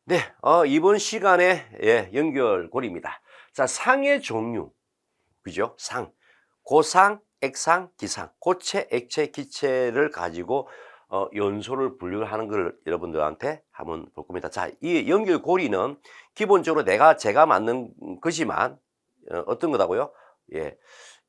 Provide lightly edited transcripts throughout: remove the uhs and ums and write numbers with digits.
네, 이번 시간에 연결고리입니다. 자, 상의 종류, 그죠? 상, 고상, 액상, 기상, 고체, 액체, 기체를 가지고 연소를 분류를 하는 걸 여러분들한테 한번 볼 겁니다. 자, 이 연결고리는 기본적으로 제가 만든 거지만 어떤 거다고요? 예,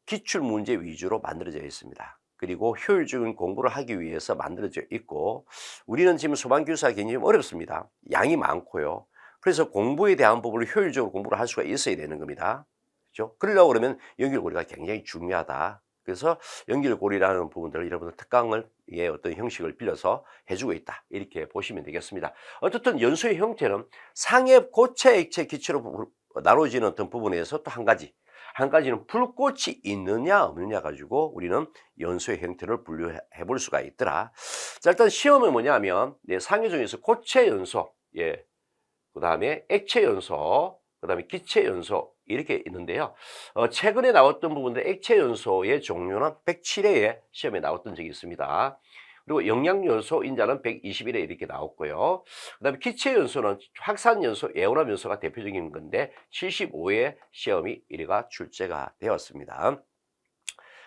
기출 문제 위주로 만들어져 있습니다. 그리고 효율적인 공부를 하기 위해서 만들어져 있고, 우리는 지금 소방교사가 굉장히 좀 어렵습니다. 양이 많고요. 그래서 공부에 대한 부분을 효율적으로 공부를 할 수가 있어야 되는 겁니다. 그렇죠? 그러려고 그러면 연결고리가 굉장히 중요하다. 그래서 연결고리라는 부분들을 여러분들 특강을 어떤 형식을 빌려서 해주고 있다. 이렇게 보시면 되겠습니다. 어쨌든 연소의 형태는 상해, 고체, 액체, 기체로 나눠지는 어떤 부분에서 또 한 가지는 불꽃이 있느냐 없느냐 가지고 우리는 연소의 형태를 분류해 볼 수가 있더라. 자, 일단 시험은 뭐냐면 상해 중에서 고체 연소, 그다음에 액체 연소, 그다음에 기체 연소 이렇게 있는데요. 최근에 나왔던 부분들 액체 연소의 종류는 107회에 시험에 나왔던 적이 있습니다. 그리고 영양 연소 인자는 121회 이렇게 나왔고요. 그다음에 기체 연소는 확산 연소, 에오람 연소가 대표적인 건데 75회 시험이 이래가 출제가 되었습니다.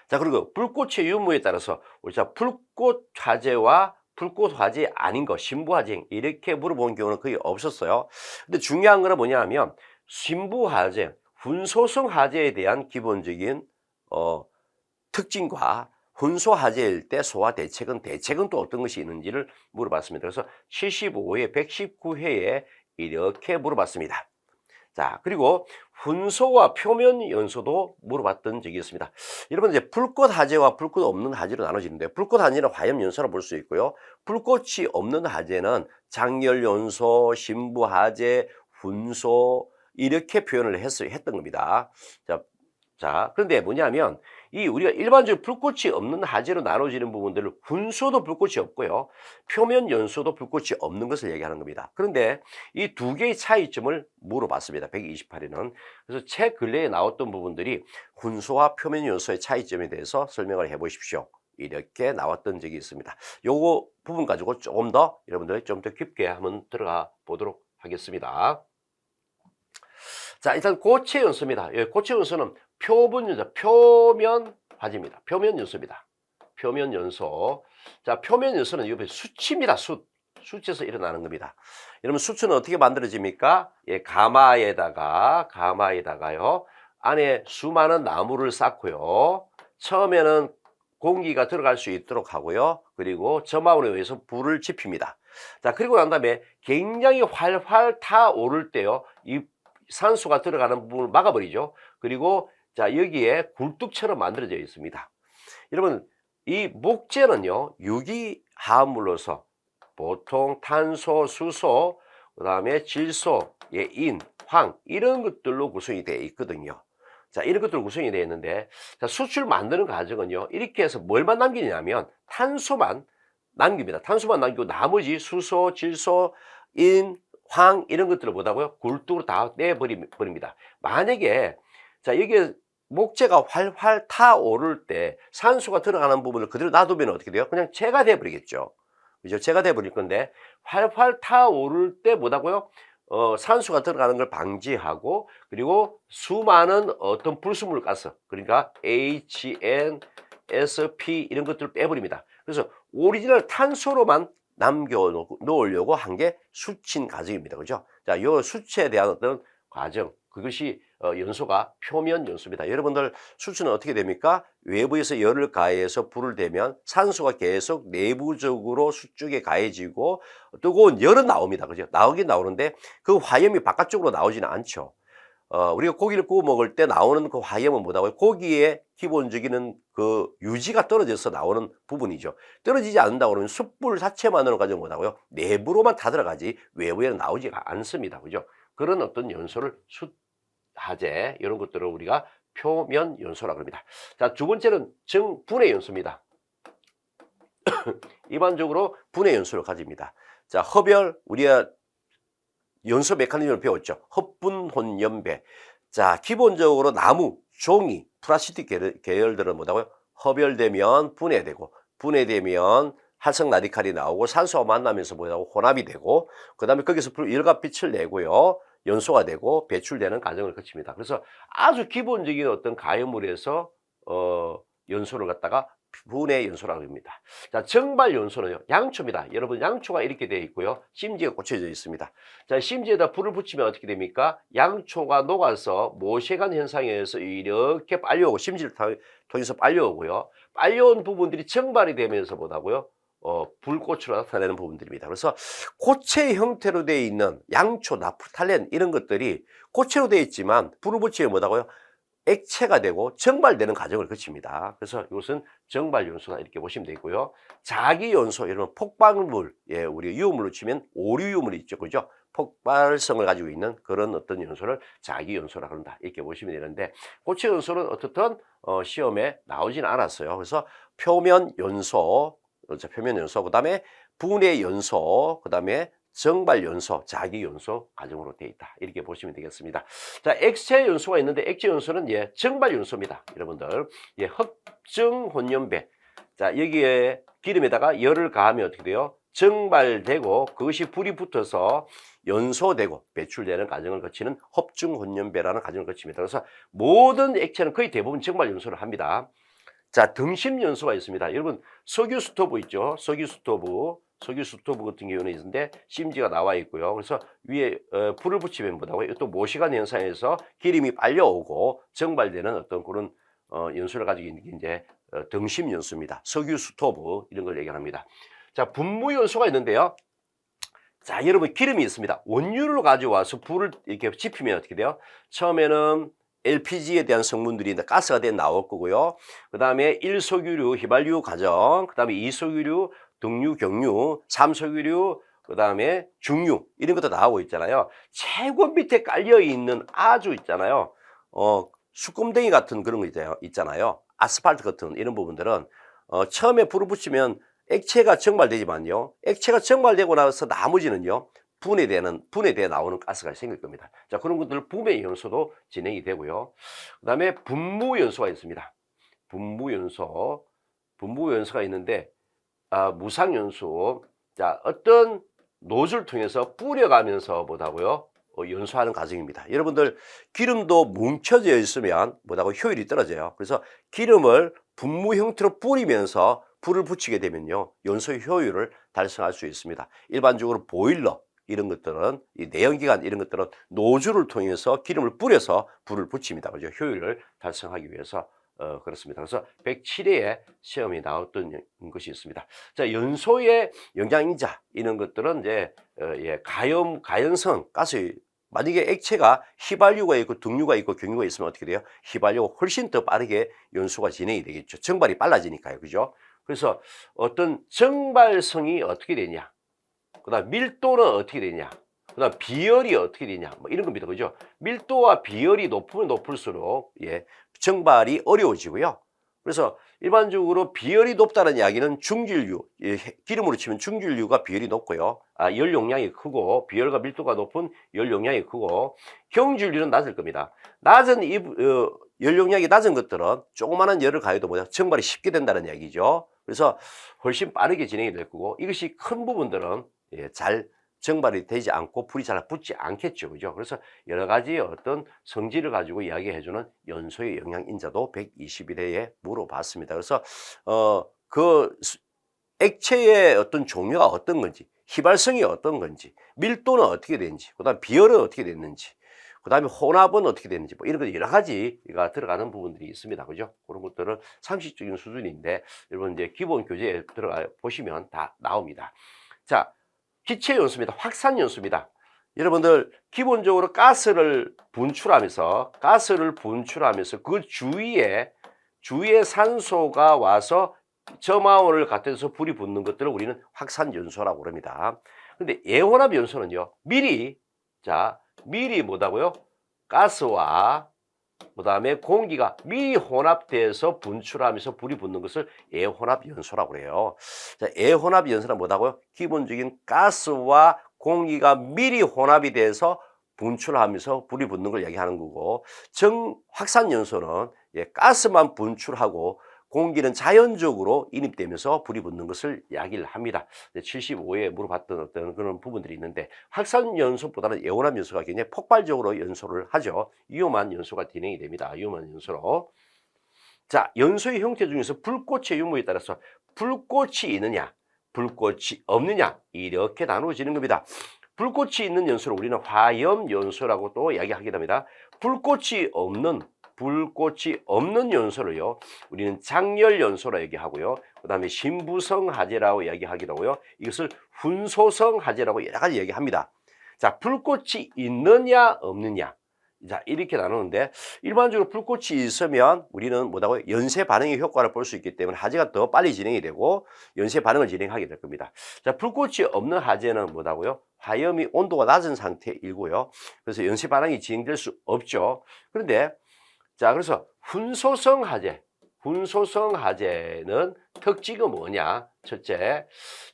자, 그리고 불꽃의 유무에 따라서 우리가 불꽃 화재와 불꽃 화재 아닌 거, 신부 화재 이렇게 물어본 경우는 거의 없었어요. 근데 중요한 거는 뭐냐 하면 신부 화재, 훈소성 화재에 대한 기본적인 특징과 훈소 화재일 때 소화 대책은 또 어떤 것이 있는지를 물어봤습니다. 그래서 75회, 119회에 이렇게 물어봤습니다. 자, 그리고 훈소와 표면 연소도 물어봤던 적이 있습니다. 여러분, 이제 불꽃 화재와 불꽃 없는 화재로 나눠지는데, 불꽃 화재는 화염 연소로 볼 수 있고요. 불꽃이 없는 화재는 장열 연소, 신부 화재, 훈소 이렇게 표현을 했던 겁니다. 자, 그런데 뭐냐면 우리가 일반적으로 불꽃이 없는 화재로 나눠지는 부분들을 훈소도 불꽃이 없고요. 표면 연소도 불꽃이 없는 것을 얘기하는 겁니다. 그런데 이 두 개의 차이점을 물어봤습니다. 128에는. 그래서 최근래에 나왔던 부분들이 훈소와 표면 연소의 차이점에 대해서 설명을 해 보십시오. 이렇게 나왔던 적이 있습니다. 요거 부분 가지고 조금 더 여러분들 좀 더 깊게 한번 들어가 보도록 하겠습니다. 자, 일단 고체 연소입니다. 고체 연소는 표분 연소, 표면 화재입니다. 표면 연소입니다. 표면 연소. 자, 표면 연소는 옆에 수치입니다. 수치에서 일어나는 겁니다. 여러분, 수치는 어떻게 만들어집니까? 가마에다가요. 안에 수많은 나무를 쌓고요. 처음에는 공기가 들어갈 수 있도록 하고요. 그리고 점화원에 의해서 불을 지핍니다. 자, 그리고 난 다음에 굉장히 활활 타오를 때요. 이 산소가 들어가는 부분을 막아버리죠. 그리고 자, 여기에 굴뚝처럼 만들어져 있습니다. 여러분, 이 목재는요, 유기 화합물로서 보통 탄소, 수소, 그 다음에 질소, 인, 황 이런 것들로 구성이 되어 있거든요. 자, 이런 것들로 구성이 되어 있는데, 자, 수출 만드는 과정은요, 이렇게 해서 뭘만 남기냐면 탄소만 남깁니다. 탄소만 남기고 나머지 수소, 질소, 인, 황 이런 것들을 뭐다고요? 굴뚝으로 다 내버립니다. 만약에 자, 여기에 목재가 활활 타오를 때 산소가 들어가는 부분을 그대로 놔두면 어떻게 돼요? 그냥 재가 돼버리겠죠. 그죠? 재가 돼버릴 건데 활활 타오를 때 뭐다고요? 산소가 들어가는 걸 방지하고, 그리고 수많은 어떤 불순물 가스, 그러니까 HN, SP 이런 것들을 빼버립니다. 그래서 오리지널 탄소로만 남겨 놓으려고 한 게 수친 과정입니다. 그죠? 자, 요 수치에 대한 어떤 과정, 그것이 연소가 표면 연소입니다. 여러분들 수치는 어떻게 됩니까? 외부에서 열을 가해서 불을 대면 산소가 계속 내부적으로 수쪽에 가해지고 뜨거운 열은 나옵니다. 그죠? 나오긴 나오는데 그 화염이 바깥쪽으로 나오지는 않죠. 우리가 고기를 구워 먹을 때 나오는 그 화염은 뭐다고요? 고기의 기본적인 그 유지가 떨어져서 나오는 부분이죠. 떨어지지 않는다고 그러면 숯불 자체만으로 가지고 뭐다고요? 내부로만 다 들어가지 외부에는 나오지가 않습니다. 그죠? 그런 어떤 연소를 화재 이런 것들을 우리가 표면 연소라고 합니다. 자, 두 번째는 분해 연소입니다. 일반적으로 분해 연소를 가집니다. 자, 흡열, 우리가 연소 메커니즘을 배웠죠. 흡분, 혼연배. 자, 기본적으로 나무, 종이, 플라스틱 계열들은 뭐다고요? 흡열되면 분해되고, 분해되면 활성 라디칼이 나오고 산소와 만나면서 뭐라고 혼합이 되고 그다음에 거기서 열과 빛을 내고요. 연소가 되고 배출되는 과정을 거칩니다. 그래서 아주 기본적인 어떤 가연물에서 연소를 갖다가 분해 연소라고 합니다. 자, 정발 연소는요. 양초입니다. 여러분 양초가 이렇게 되어 있고요. 심지가 꽂혀져 있습니다. 자, 심지에다 불을 붙이면 어떻게 됩니까? 양초가 녹아서 모세관 현상에 의해서 이렇게 빨려오고 심지를 통해서 빨려오고요. 빨려온 부분들이 정발이 되면서 뭐다고요? 불꽃으로 나타내는 부분들입니다. 그래서 고체 형태로 되어 있는 양초, 나프탈렌 이런 것들이 고체로 되어 있지만 불을 붙이면 뭐다고요? 액체가 되고 정발되는 과정을 거칩니다. 그래서 이것은 정발연소다 이렇게 보시면 되고요. 자기연소, 여러분 폭발물, 예, 우리 유물로 치면 오류유물이 있죠, 그죠? 폭발성을 가지고 있는 그런 어떤 연소를 자기연소라고 한다 이렇게 보시면 되는데 고체 연소는 어떻든 시험에 나오진 않았어요. 그래서 표면 연소, 표면 연소, 그다음에 분해 연소, 그다음에 정발 연소, 자기 연소 과정으로 되어 있다. 이렇게 보시면 되겠습니다. 자, 액체 연소가 있는데 액체 연소는 예, 정발 연소입니다. 여러분들. 예, 흑증 혼연배. 자, 여기에 기름에다가 열을 가하면 어떻게 돼요? 정발되고 그것이 불이 붙어서 연소되고 배출되는 과정을 거치는 합중 혼연배라는 과정을 거칩니다. 그래서 모든 액체는 거의 대부분 정발 연소를 합니다. 자, 등심 연소가 있습니다. 여러분, 석유 스토브 있죠? 석유 스토브 같은 경우는 있는데 심지가 나와 있고요. 그래서 위에 불을 붙이면 뭐다고요? 또 모시간 현상에서 기름이 빨려오고 정발되는 어떤 그런 연소를 가지고 있는 게 이제 등심 연소입니다. 석유 스토브 이런 걸 얘기합니다. 자, 분무 연소가 있는데요. 자, 여러분 기름이 있습니다. 원유를 가져와서 불을 이렇게 지피면 어떻게 돼요? 처음에는 LPG에 대한 성분들이 가스가 나올 거고요. 그 다음에 1석유류, 휘발유 과정, 그 다음에 2석유류, 등유, 경유, 3석유류, 그 다음에 중유 이런 것도 나오고 있잖아요. 최고 밑에 깔려 있는 아주 있잖아요. 수금덩이 같은 그런 거 있잖아요. 아스팔트 같은 이런 부분들은 처음에 불을 붙이면 액체가 정발되지만요. 액체가 정발되고 나서 나머지는요. 분해돼 나오는 가스가 생길 겁니다. 자, 그런 것들 분해 연소도 진행이 되고요. 그 다음에 분무 연소가 있습니다. 분무 연소가 있는데, 무상 연소. 자, 어떤 노즐을 통해서 뿌려가면서 뭐다고요? 연소하는 과정입니다. 여러분들 기름도 뭉쳐져 있으면 뭐다고 효율이 떨어져요. 그래서 기름을 분무 형태로 뿌리면서 불을 붙이게 되면요. 연소 효율을 달성할 수 있습니다. 일반적으로 보일러 이런 것들은 이 내연기관 이런 것들은 노즐을 통해서 기름을 뿌려서 불을 붙입니다. 그죠? 효율을 달성하기 위해서 그렇습니다. 그래서 107회에 시험이 나왔던 것이 있습니다. 자, 연소의 영양인자 이런 것들은 이제 예, 가연성 가스 만약에 액체가 휘발유가 있고 등유가 있고 경유가 있으면 어떻게 돼요? 휘발유가 훨씬 더 빠르게 연소가 진행이 되겠죠. 정발이 빨라지니까요. 그죠? 그래서 어떤 정발성이 어떻게 되냐? 그다음 밀도는 어떻게 되냐? 그다음 비열이 어떻게 되냐? 뭐 이런 겁니다. 그죠? 밀도와 비열이 높으면 높을수록 예, 정발이 어려워지고요. 그래서 일반적으로 비열이 높다는 이야기는 중질류, 예, 기름으로 치면 중질류가 비열이 높고요. 열 용량이 크고 비열과 밀도가 높은 열 용량이 크고 경질류는 낮을 겁니다. 낮은 열 용량이 낮은 것들은 조그마한 열을 가해도 뭐냐 정발이 쉽게 된다는 이야기죠. 그래서 훨씬 빠르게 진행이 될 거고 이것이 큰 부분들은 예, 잘 정발이 되지 않고 불이 잘 붙지 않겠죠. 그죠? 그래서 여러 가지 어떤 성질을 가지고 이야기해주는 연소의 영양인자도 121회에 물어봤습니다. 그래서, 그 액체의 어떤 종류가 어떤 건지, 휘발성이 어떤 건지, 밀도는 어떻게 되는지, 그 다음 비열은 어떻게 됐는지, 그 다음에 혼합은 어떻게 되는지, 뭐 이런 거 여러 가지가 들어가는 부분들이 있습니다. 그죠? 그런 것들은 상식적인 수준인데, 여러분 이제 기본 교재에 들어가 보시면 다 나옵니다. 자, 기체 연소입니다. 확산 연소입니다. 여러분들 기본적으로 가스를 분출하면서 그 주위에 산소가 와서 점화원을 갖다서 불이 붙는 것들을 우리는 확산 연소라고 그럽니다. 근데 예혼합 연소는요. 미리 뭐다고요? 가스와 그다음에 공기가 미리 혼합돼서 분출하면서 불이 붙는 것을 예혼합 연소라고 그래요. 자, 예혼합 연소는 뭐다고요? 기본적인 가스와 공기가 미리 혼합이 돼서 분출하면서 불이 붙는 걸 얘기하는 거고 확산 연소는 예, 가스만 분출하고 공기는 자연적으로 인입되면서 불이 붙는 것을 이야기를 합니다. 75에 물어봤던 어떤 그런 부분들이 있는데 확산연소보다는 애원함연소가 굉장히 폭발적으로 연소를 하죠. 위험한 연소가 진행이 됩니다. 위험한 연소로. 자, 연소의 형태 중에서 불꽃의 유무에 따라서 불꽃이 있느냐, 불꽃이 없느냐 이렇게 나누어지는 겁니다. 불꽃이 있는 연소를 우리는 화염연소라고 또 이야기하게 됩니다. 불꽃이 없는 연소를요, 우리는 장렬연소라 얘기하고요. 그 다음에 신부성화재라고 이야기하기도 하고요. 이것을 훈소성화재라고 여러 가지 얘기합니다. 자, 불꽃이 있느냐 없느냐. 자, 이렇게 나누는데 일반적으로 불꽃이 있으면 우리는 뭐라고요? 연쇄 반응의 효과를 볼 수 있기 때문에 화재가 더 빨리 진행이 되고 연쇄 반응을 진행하게 될 겁니다. 자, 불꽃이 없는 화재는 뭐라고요? 화염이 온도가 낮은 상태이고요. 그래서 연쇄 반응이 진행될 수 없죠. 그런데 자, 그래서 훈소성 화재는 특징은 뭐냐? 첫째,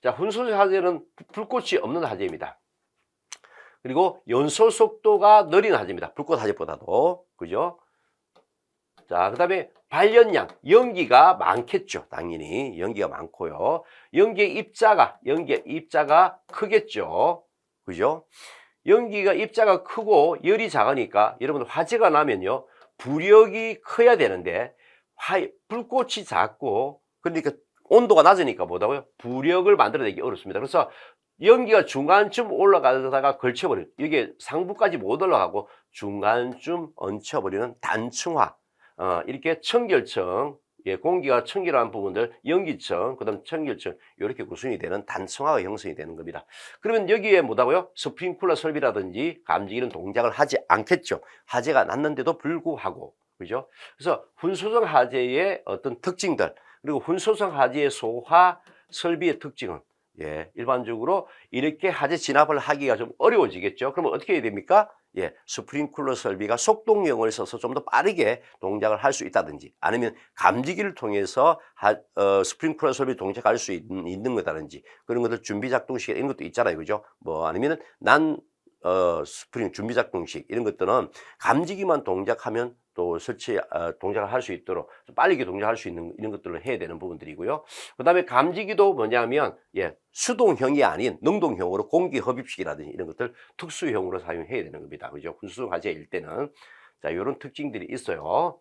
자, 훈소성 화재는 불꽃이 없는 화재입니다. 그리고 연소 속도가 느린 화재입니다. 불꽃 화재보다도. 그죠? 자, 그 다음에 발연량, 연기가 많겠죠. 당연히. 연기가 많고요. 연기의 입자가 크겠죠. 그죠? 연기가 입자가 크고 열이 작으니까 여러분 화재가 나면요. 부력이 커야 되는데 불꽃이 작고 그러니까 온도가 낮으니까 뭐라고요? 부력을 만들어내기 어렵습니다. 그래서 연기가 중간쯤 올라가다가 걸쳐버리는, 이게 상부까지 못 올라가고 중간쯤 얹혀버리는 단층화, 이렇게 청결층, 예, 공기가 청결한 부분들, 연기층, 그 다음 청결층, 이렇게 구성이 되는 단층화가 형성이 되는 겁니다. 그러면 여기에 뭐다고요? 스프링클러 설비라든지 감지기는 동작을 하지 않겠죠. 화재가 났는데도 불구하고, 그죠? 그래서 훈소성 화재의 어떤 특징들, 그리고 훈소성 화재의 소화 설비의 특징은 예, 일반적으로 이렇게 화재 진압을 하기가 좀 어려워지겠죠. 그러면 어떻게 해야 됩니까? 예, 스프링클러 설비가 속동형을 써서 좀 더 빠르게 동작을 할 수 있다든지 아니면 감지기를 통해서 스프링클러 설비 동작할 수 있는 거다든지 그런 것들 준비 작동식 이런 것도 있잖아요. 그죠? 뭐 아니면은 스프링 준비 작동식 이런 것들은 감지기만 동작하면 또 동작을 할 수 있도록 빠르게 동작할 수 있는 이런 것들을 해야 되는 부분들이고요. 그 다음에 감지기도 뭐냐면 예, 수동형이 아닌 능동형으로 공기 흡입식이라든지 이런 것들 특수형으로 사용해야 되는 겁니다. 그죠? 훈수성 화재일 때는 자, 이런 특징들이 있어요.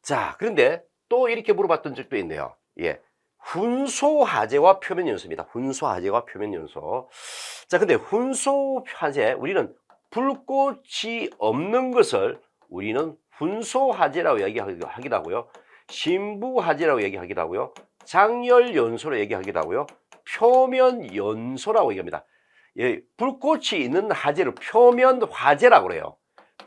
자, 그런데 또 이렇게 물어봤던 적도 있네요. 예. 훈소 화재와 표면 연소입니다. 훈소 화재와 표면 연소. 자, 근데 훈소 화재, 우리는 불꽃이 없는 것을 우리는 훈소 화재라고 얘기하기도 하고요. 신부 화재라고 얘기하기도 하고요. 장렬 연소로 얘기하기도 하고요. 표면 연소라고 얘기합니다. 예, 불꽃이 있는 화재를 표면 화재라고 그래요.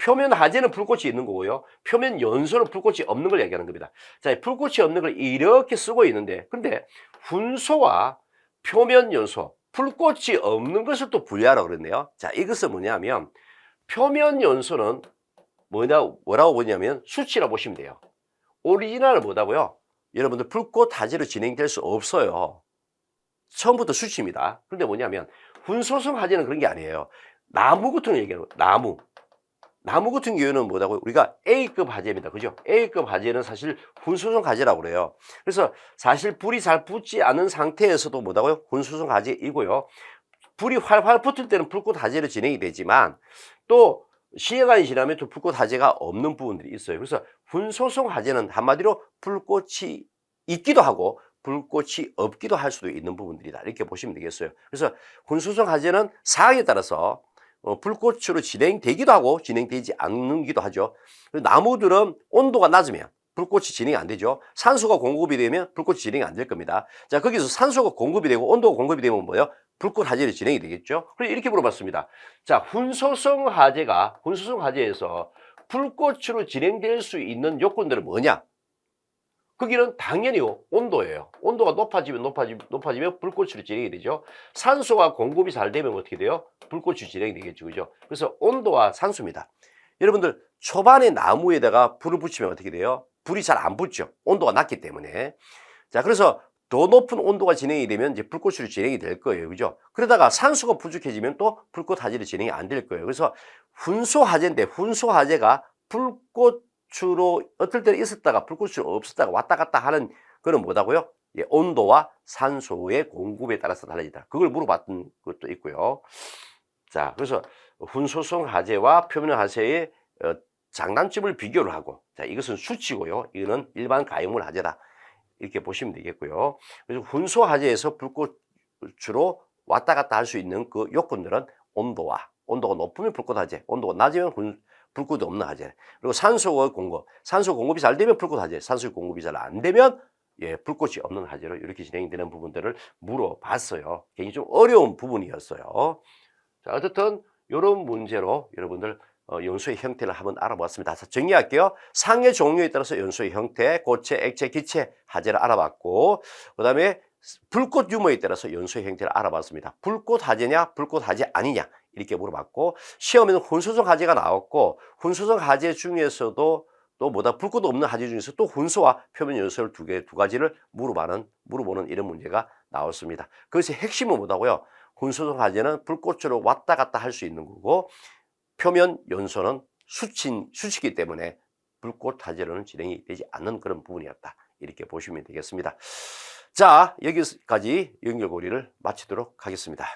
표면 화재는 불꽃이 있는 거고요. 표면 연소는 불꽃이 없는 걸 얘기하는 겁니다. 자, 불꽃이 없는 걸 이렇게 쓰고 있는데, 근데 훈소와 표면 연소, 불꽃이 없는 것을 또 분리하라고 그랬네요. 자, 이것은 뭐냐면, 표면 연소는 뭐라고 보냐면, 수치라고 보시면 돼요. 오리지널은 뭐다고요? 여러분들 불꽃 화재로 진행될 수 없어요. 처음부터 수치입니다. 그런데 뭐냐면, 훈소성 화재는 그런 게 아니에요. 나무 같은 거 얘기하는 거예요. 나무 같은 경우는 뭐라고요? 우리가 A급 화재입니다. 그죠? A급 화재는 사실 훈소성 화재라고 그래요. 그래서 사실 불이 잘 붙지 않은 상태에서도 뭐라고요? 훈소성 화재이고요. 불이 활활 붙을 때는 불꽃 화재로 진행이 되지만 또 시간이 지나면 또 불꽃 화재가 없는 부분들이 있어요. 그래서 훈소성 화재는 한마디로 불꽃이 있기도 하고 불꽃이 없기도 할 수도 있는 부분들이다. 이렇게 보시면 되겠어요. 그래서 훈소성 화재는 상황에 따라서 불꽃으로 진행되기도 하고 진행되지 않기도 하죠. 나무들은 온도가 낮으면 불꽃이 진행이 안 되죠. 산소가 공급이 되면 불꽃이 진행이 안 될 겁니다. 자, 거기서 산소가 공급이 되고 온도가 공급이 되면 뭐예요? 불꽃 화재로 진행이 되겠죠. 그래서 이렇게 물어봤습니다. 자, 훈소성 화재에서 불꽃으로 진행될 수 있는 요건들은 뭐냐? 거기는 당연히 온도예요. 온도가 높아지면 불꽃으로 진행이 되죠. 산소가 공급이 잘 되면 어떻게 돼요? 불꽃이 진행이 되겠죠. 그죠? 그래서 온도와 산소입니다. 여러분들 초반에 나무에다가 불을 붙이면 어떻게 돼요? 불이 잘 안 붙죠. 온도가 낮기 때문에. 자, 그래서 더 높은 온도가 진행이 되면 이제 불꽃으로 진행이 될 거예요. 그죠? 그러다가 산소가 부족해지면 또 불꽃 화재로 진행이 안 될 거예요. 그래서 훈소 화재인데 훈소 화재가 불꽃 불꽃으로 어떨 때는 있었다가 불꽃으로 없었다가 왔다 갔다 하는 그런 뭐다고요? 예, 온도와 산소의 공급에 따라서 달라지다. 그걸 물어봤던 것도 있고요. 자, 그래서 훈소성 화재와 표면 화재의 장단점을 비교를 하고, 자, 이것은 수치고요. 이거는 일반 가용물 화재다. 이렇게 보시면 되겠고요. 그래서 훈소 화재에서 불꽃으로 왔다 갔다 할 수 있는 그 요건들은 온도가 높으면 불꽃 화재, 온도가 낮으면 불꽃이 없는 화재. 그리고 산소의 공급, 산소 공급이 잘 되면 불꽃 화재, 산소 공급이 잘 안 되면 예, 불꽃이 없는 화재로 이렇게 진행되는 부분들을 물어봤어요. 굉장히 좀 어려운 부분이었어요. 자, 어쨌든 이런 문제로 여러분들 연소의 형태를 한번 알아보았습니다. 자, 정리할게요. 상의 종류에 따라서 연소의 형태, 고체, 액체, 기체, 화재를 알아봤고, 그 다음에 불꽃 유무에 따라서 연소의 형태를 알아봤습니다. 불꽃 화재냐, 불꽃 화재 아니냐 이렇게 물어봤고, 시험에는 훈소성 화재가 나왔고, 훈소성 화재 중에서도 또 뭐다 불꽃 없는 화재 중에서 또 훈소와 표면 연소를 두 가지를 물어보는 이런 문제가 나왔습니다. 그것의 핵심은 뭐다고요? 훈소성 화재는 불꽃으로 왔다 갔다 할 수 있는 거고, 표면 연소는 수치이기 때문에 불꽃 화재로는 진행이 되지 않는 그런 부분이었다. 이렇게 보시면 되겠습니다. 자, 여기까지 연결고리를 마치도록 하겠습니다.